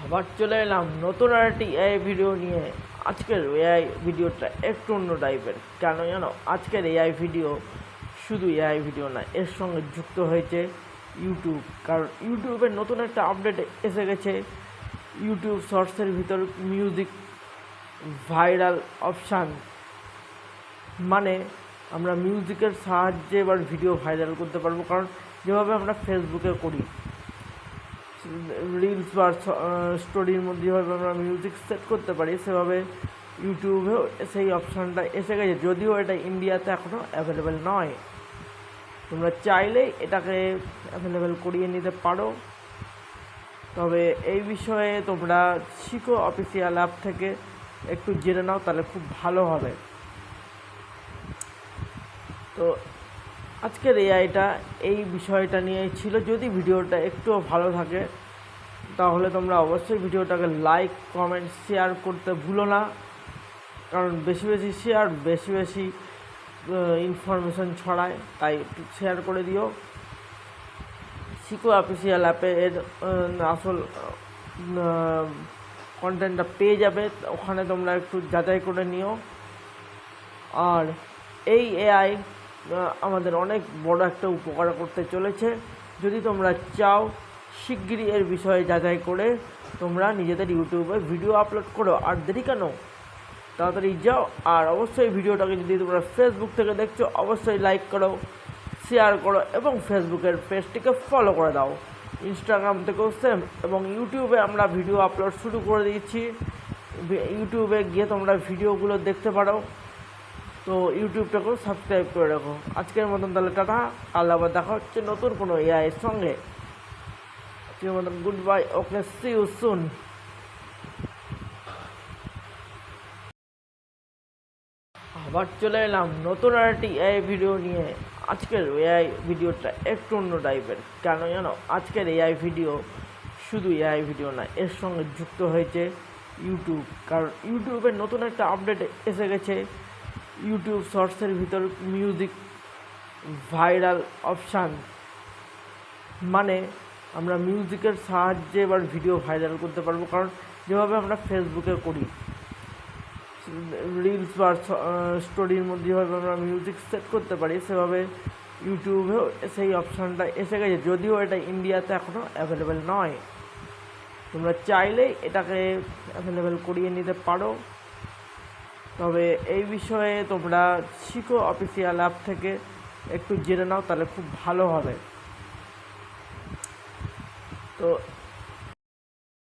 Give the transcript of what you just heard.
আবার চলে এলাম নতুন আরেকটি এআই ভিডিও নিয়ে। আজকের এআই ভিডিওটা একটু অন্য টাইপের। কেন জানো? আজকের এআই ভিডিও শুধু এআই ভিডিও না, এর সঙ্গে যুক্ত হয়েছে ইউটিউব। কারণ ইউটিউবের নতুন একটা আপডেট এসে গেছে। ইউটিউব শর্টসের ভিতর মিউজিক ভাইরাল অপশান, মানে আমরা মিউজিকের সাহায্যে এবার ভিডিও ভাইরাল করতে পারবো। কারণ যেভাবে আমরা ফেসবুকে করি, রিলস বা স্টোরির মধ্যে যেভাবে আমরা মিউজিক সেট করতে পারি, সেভাবে ইউটিউবেও সেই অপশানটা এসে গেছে। যদিও এটা ইন্ডিয়াতে এখনও অ্যাভেলেবেল নয়, তোমরা চাইলেই এটাকে অ্যাভেলেবেল করিয়ে নিতে পারো। তবে এই বিষয়ে তোমরা শিখো অফিসিয়াল অ্যাপ থেকে, একটু জেনে নাও, তাহলে খুব ভালো হবে। তো আজকের এআইটা এই বিষয়টা নিয়ে ছিল। যদি ভিডিওটা একটুও ভালো থাকে তাহলে তোমরা অবশ্যই ভিডিওটাকে লাইক, কমেন্ট, শেয়ার করতে ভুলো না। কারণ বেশি বেশি শেয়ার বেশি বেশি ইনফরমেশন ছড়ায়, তাই একটু শেয়ার করে দিও। শিখো অফিসিয়াল অ্যাপে এর আসল কন্টেন্টটা পেয়ে যাবে, ওখানে তোমরা একটু যাচাই করে নিও। আর এই এআই আমাদের অনেক বড় একটা উপকার করতে চলেছে। যদি তোমরা চাও শিগগিরই এর বিষয়ে যাচাই করে তোমরা নিজেদের ইউটিউবে ভিডিও আপলোড করো। আর দেরি কেন, তাড়াতাড়ি যাও। আর অবশ্যই ভিডিওটাকে যদি তোমরা ফেসবুক থেকে দেখছো, অবশ্যই লাইক করো, শেয়ার করো এবং ফেসবুকের পেজটিকে ফলো করে দাও। ইনস্টাগ্রাম থেকেও সেম, এবং ইউটিউবে আমরা ভিডিও আপলোড শুরু করে দিয়েছি। ইউটিউবে গিয়ে তোমরা ভিডিওগুলো দেখতে পারো। তো ইউটিউবটাকেও সাবস্ক্রাইব করে রাখো। আজকের মতন তাহলে টাটা, কাল আবার দেখা হচ্ছে নতুন কোনো এআই এর সঙ্গে। আজকের মতন goodbye, okay, see you soon. আবার চলে এলাম নতুন আরেকটি এআই ভিডিও নিয়ে। আজকের এআই ভিডিওটা একটু অন্য টাইপের। কেন জানো? আজকের এআই ভিডিও শুধু এআই ভিডিও না, এর সঙ্গে যুক্ত হয়েছে ইউটিউব। কারণ ইউটিউবের নতুন একটা আপডেট এসে গেছে। ইউটিউব শর্টসের ভিতর মিউজিক ভাইরাল অপশান, মানে আমরা মিউজিকের সাহায্যে এবার ভিডিও ভাইরাল করতে পারবো। কারণ যেভাবে আমরা ফেসবুকে করি, রিলস বা স্টোরির মধ্যে যেভাবে আমরা মিউজিক সেট করতে পারি, সেভাবে ইউটিউবেও সেই অপশানটা এসে গেছে। যদিও এটা ইন্ডিয়াতে এখনও অ্যাভেলেবেল নয়, তোমরা চাইলেই এটাকে অ্যাভেলেবেল করিয়ে নিতে পারো। তবে এই বিষয়ে তোমরা শিখো অফিসিয়াল অ্যাপ থেকে, একটু জেনে নাও, তাহলে খুব ভালো হবে। তো